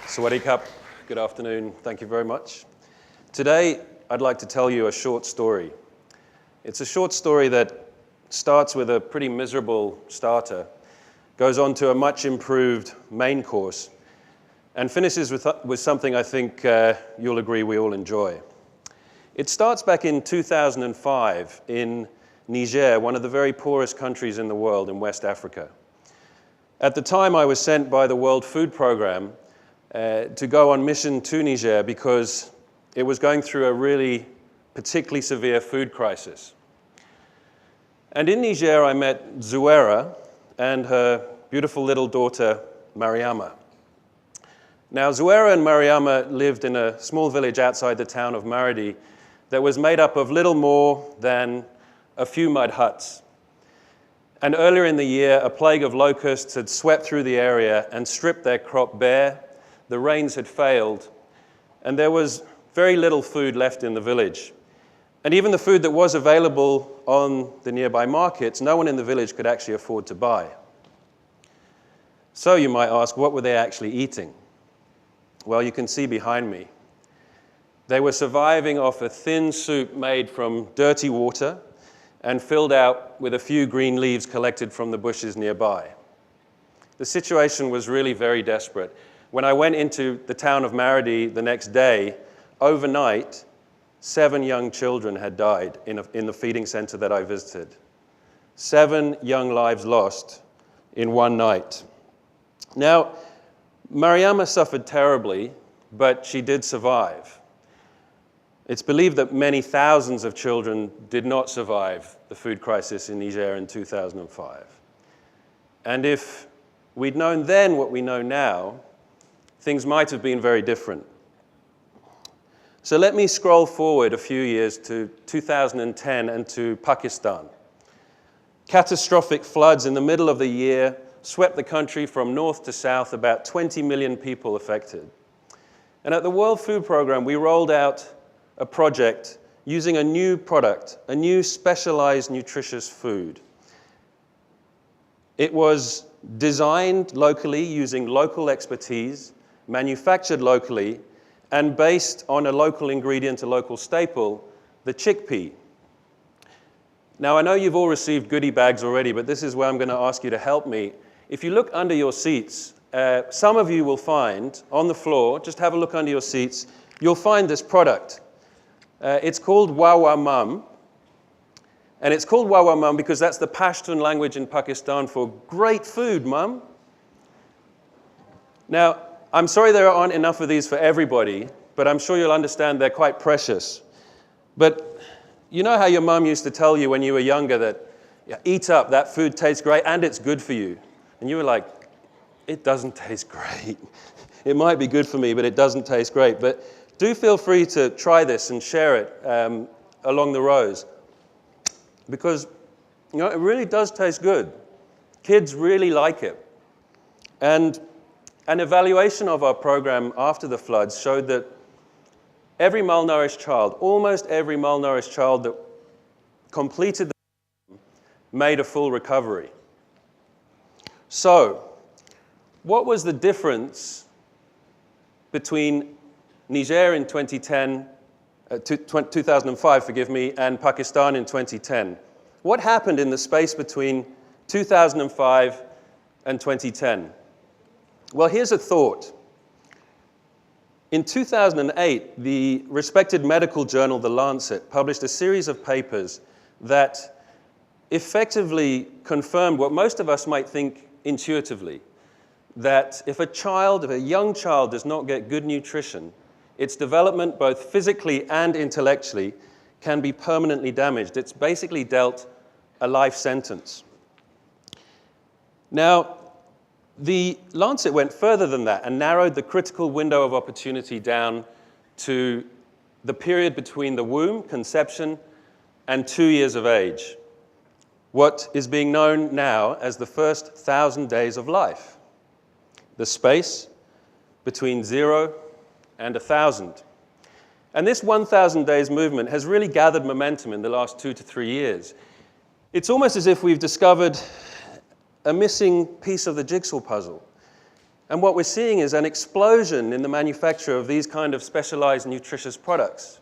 Sawadee Cup, good afternoon, thank you very much. Today, I'd like to tell you a short story. It's a short story that starts with a pretty miserable starter, goes on to a much improved main course, and finishes with something I think you'll agree we all enjoy. It starts back in 2005 in Niger, one of the very poorest countries in the world in West Africa. At the time, I was sent by the World Food Programme to go on mission to Niger because it was going through a really particularly severe food crisis. And in Niger, I met Zuwaira and her beautiful little daughter, Mariama. Now, Zuwaira and Mariama lived in a small village outside the town of Maradi that was made up of little more than a few mud huts. And earlier in the year, a plague of locusts had swept through the area and stripped their crop bare. The rains had failed, and there was very little food left in the village. And even the food that was available on the nearby markets, no one in the village could actually afford to buy. So you might ask, what were they actually eating? Well, you can see behind me. They were surviving off a thin soup made from dirty water and filled out with a few green leaves collected from the bushes nearby. The situation was really very desperate. When I went into the town of Maradi the next day, overnight, 7 young children had died in the feeding center that I visited. 7 young lives lost in one night. Now, Mariama suffered terribly, but she did survive. It's believed that many thousands of children did not survive the food crisis in Niger in 2005. And if we'd known then what we know now, things might have been very different. So let me scroll forward a few years to 2010 and to Pakistan. Catastrophic floods in the middle of the year swept the country from north to south, about 20 million people affected. And at the World Food Programme, we rolled out a project using a new product, a new specialized nutritious food. It was designed locally using local expertise, manufactured locally, and based on a local ingredient, a local staple, the chickpea. Now, I know you've all received goodie bags already, but this is where I'm going to ask you to help me. If you look under your seats, some of you will find on the floor, just have a look under your seats, you'll find this product. It's called Wawa Mum, and it's called Wawa Mum because that's the Pashtun language in Pakistan for great food, Mum. Now, I'm sorry there aren't enough of these for everybody, but I'm sure you'll understand they're quite precious. But you know how your mum used to tell you when you were younger that, yeah, eat up, that food tastes great and it's good for you. And you were like, it doesn't taste great. It might be good for me, but it doesn't taste great. But do feel free to try this and share it along the rows. Because you know, it really does taste good. Kids really like it. And an evaluation of our program after the floods showed that every malnourished child, almost every malnourished child that completed the program made a full recovery. So, what was the difference between Niger in 2005, forgive me, and Pakistan in 2010? What happened in the space between 2005 and 2010? Well, here's a thought. In 2008, the respected medical journal, The Lancet, published a series of papers that effectively confirmed what most of us might think intuitively, that if a young child does not get good nutrition, its development, both physically and intellectually, can be permanently damaged. It's basically dealt a life sentence. Now, the Lancet went further than that and narrowed the critical window of opportunity down to the period between the womb, conception, and 2 years of age, what is being known now as the first 1,000 days of life, the space between 0 and 1,000. And this 1,000 days movement has really gathered momentum in the last 2 to 3 years. It's almost as if we've discovered a missing piece of the jigsaw puzzle. And what we're seeing is an explosion in the manufacture of these kind of specialized nutritious products.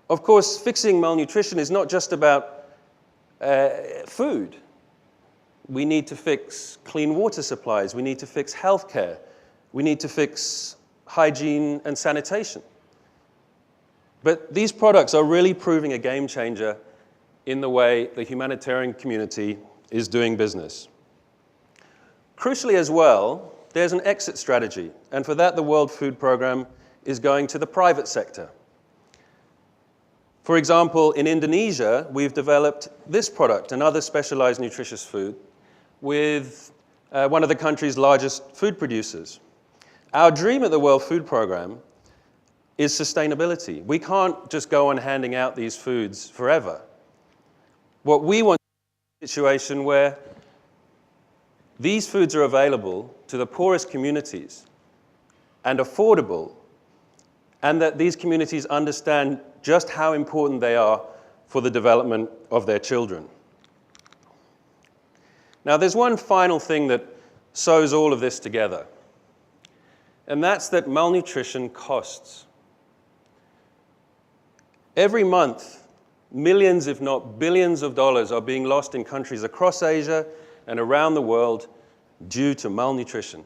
Of course, fixing malnutrition is not just about food. We need to fix clean water supplies. We need to fix healthcare. We need to fix hygiene and sanitation. But these products are really proving a game changer in the way the humanitarian community is doing business. Crucially as well, there's an exit strategy, and for that the World Food Programme is going to the private sector. For example, in Indonesia, we've developed this product, another specialized nutritious food, with one of the country's largest food producers. Our dream at the World Food Programme is sustainability. We can't just go on handing out these foods forever. What we want is a situation where these foods are available to the poorest communities and affordable, and that these communities understand just how important they are for the development of their children. Now, there's one final thing that sews all of this together, and that's that malnutrition costs. Every month, millions, if not billions of dollars are being lost in countries across Asia and around the world due to malnutrition.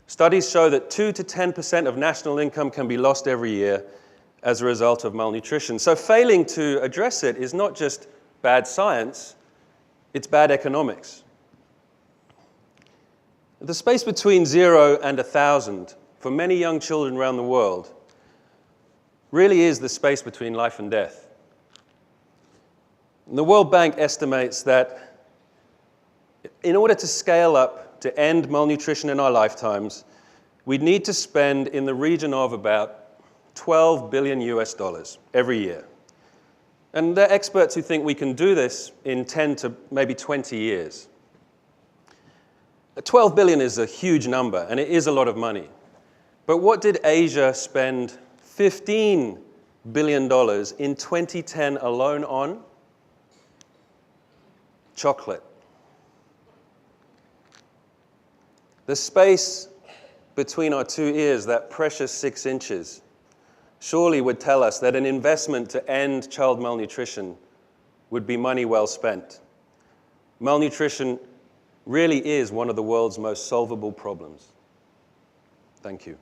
Studies show that 2 to 10% of national income can be lost every year as a result of malnutrition. So failing to address it is not just bad science, it's bad economics. The space between 0 and 1,000 for many young children around the world really is the space between life and death. And the World Bank estimates that in order to scale up to end malnutrition in our lifetimes, we'd need to spend in the region of about $12 billion every year. And there are experts who think we can do this in 10 to maybe 20 years. 12 billion is a huge number, and it is a lot of money. But what did Asia spend $15 billion in 2010 alone on? Chocolate. The space between our two ears, that precious 6 inches, surely would tell us that an investment to end child malnutrition would be money well spent. Malnutrition really is one of the world's most solvable problems. Thank you.